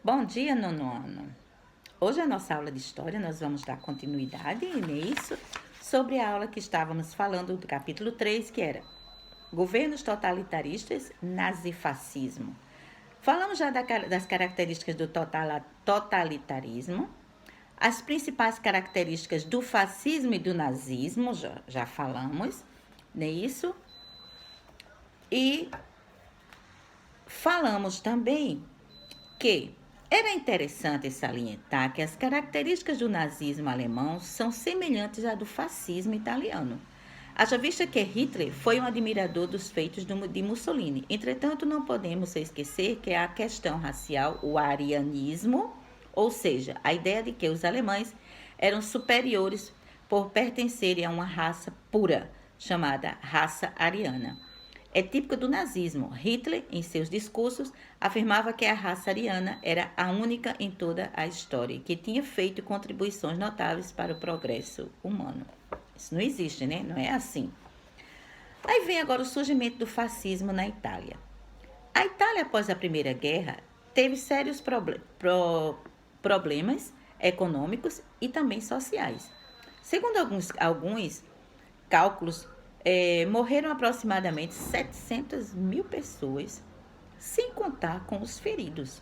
Bom dia, nono ano. Hoje a nossa aula de história nós vamos dar continuidade nisso sobre a aula que estávamos falando do capítulo 3, que era governos totalitaristas, nazifascismo. Falamos já das características do totalitarismo, as principais características do fascismo e do nazismo, já falamos nisso. E falamos também que era interessante salientar que as características do nazismo alemão são semelhantes à do fascismo italiano. Haja vista que Hitler foi um admirador dos feitos de Mussolini. Entretanto, não podemos esquecer que a questão racial, o arianismo, ou seja, a ideia de que os alemães eram superiores por pertencerem a uma raça pura, chamada raça ariana. É típico do nazismo. Hitler, em seus discursos, afirmava que a raça ariana era a única em toda a história, que tinha feito contribuições notáveis para o progresso humano. Isso não existe, né? Não é assim. Aí vem agora o surgimento do fascismo na Itália. A Itália, após a Primeira Guerra, teve sérios problemas econômicos e também sociais. Segundo alguns cálculos, morreram aproximadamente 700 mil pessoas, sem contar com os feridos.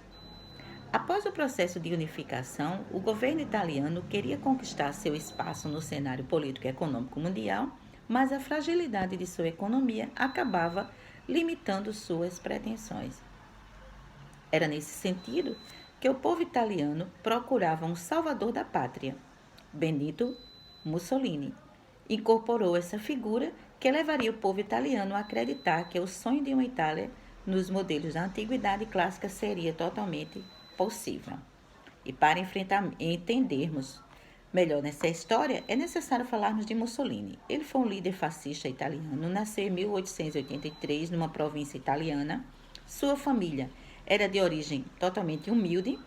Após o processo de unificação, o governo italiano queria conquistar seu espaço no cenário político e econômico mundial, mas a fragilidade de sua economia acabava limitando suas pretensões. Era nesse sentido que o povo italiano procurava um salvador da pátria. Benito Mussolini incorporou essa figura que levaria o povo italiano a acreditar que o sonho de uma Itália nos modelos da antiguidade clássica seria totalmente possível. E para entendermos melhor nessa história, é necessário falarmos de Mussolini. Ele foi um líder fascista italiano, nasceu em 1883 numa província italiana. Sua família era de origem totalmente humilde.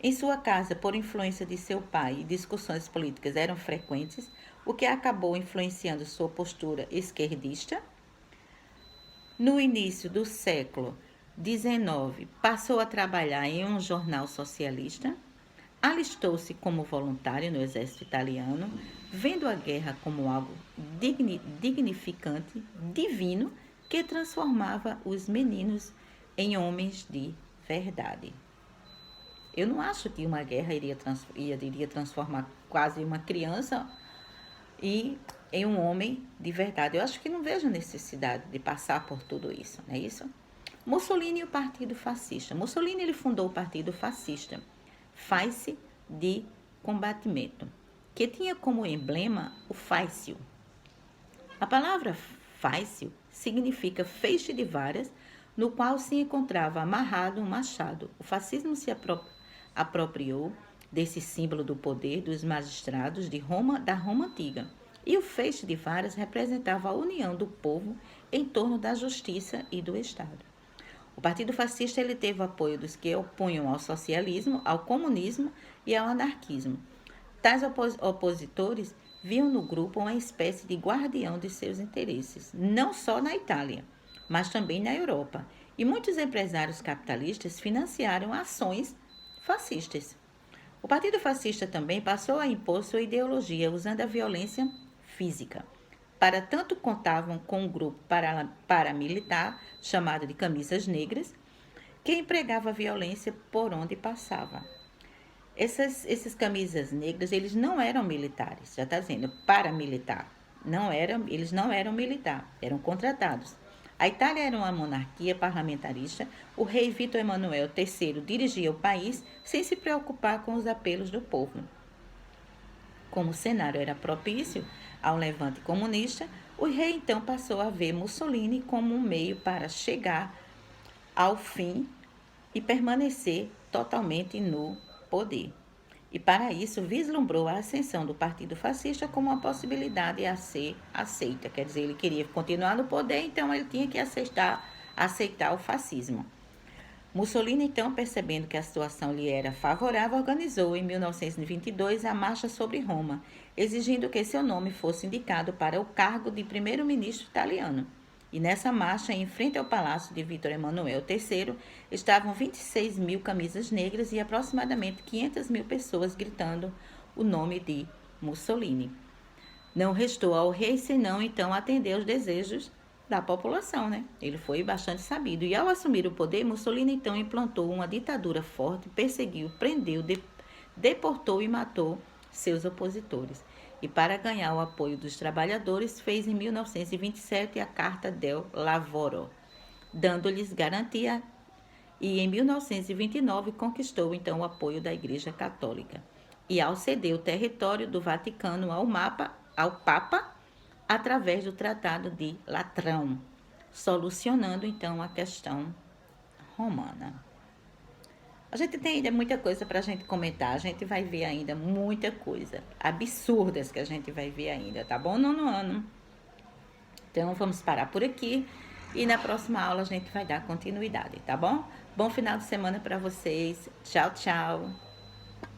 Em sua casa, por influência de seu pai, discussões políticas eram frequentes, o que acabou influenciando sua postura esquerdista. No início do século XIX, passou a trabalhar em um jornal socialista, alistou-se como voluntário no exército italiano, vendo a guerra como algo dignificante, divino, que transformava os meninos em homens de verdade. Eu não acho que uma guerra iria transformar quase uma criança em um homem de verdade. Eu acho que não vejo necessidade de passar por tudo isso, não é isso? Mussolini e o Partido Fascista. Mussolini ele fundou o Partido Fascista, Face de Combatimento, que tinha como emblema o faicio. A palavra faicio significa feixe de varas, no qual se encontrava amarrado um machado. O fascismo se apropriou desse símbolo do poder dos magistrados da Roma antiga. E o feixe de varas representava a união do povo em torno da justiça e do Estado. O Partido Fascista ele teve o apoio dos que opunham ao socialismo, ao comunismo e ao anarquismo. Tais opositores viam no grupo uma espécie de guardião de seus interesses, não só na Itália, mas também na Europa. E muitos empresários capitalistas financiaram ações fascistas. O Partido Fascista também passou a impor sua ideologia usando a violência física. Para tanto, contavam com um grupo paramilitar chamado de Camisas Negras, que empregava a violência por onde passava. Esses camisas negras, eles não eram militares, já está dizendo, paramilitar. Eles não eram militares, eram contratados. A Itália era uma monarquia parlamentarista. O rei Vítor Emanuel III dirigia o país sem se preocupar com os apelos do povo. Como o cenário era propício ao levante comunista, o rei então passou a ver Mussolini como um meio para chegar ao fim e permanecer totalmente no poder. E para isso vislumbrou a ascensão do Partido Fascista como uma possibilidade a ser aceita. Quer dizer, ele queria continuar no poder, então ele tinha que aceitar o fascismo. Mussolini, então, percebendo que a situação lhe era favorável, organizou em 1922 a Marcha sobre Roma, exigindo que seu nome fosse indicado para o cargo de primeiro-ministro italiano. E nessa marcha, em frente ao palácio de Vítor Emanuel III, estavam 26 mil camisas negras e aproximadamente 500 mil pessoas gritando o nome de Mussolini. Não restou ao rei senão então atender aos desejos da população, né? Ele foi bastante sabido. E ao assumir o poder, Mussolini então implantou uma ditadura forte, perseguiu, prendeu, deportou e matou seus opositores. E para ganhar o apoio dos trabalhadores, fez em 1927 a Carta del Lavoro, dando-lhes garantia, e em 1929 conquistou então o apoio da Igreja Católica. E ao ceder o território do Vaticano ao Papa, através do Tratado de Latrão, solucionando então a questão romana. A gente tem ainda muita coisa para a gente comentar, a gente vai ver ainda muita coisa, absurdas que a gente vai ver ainda, tá bom, nono ano? Então vamos parar por aqui e na próxima aula a gente vai dar continuidade, tá bom? Bom final de semana para vocês, tchau, tchau!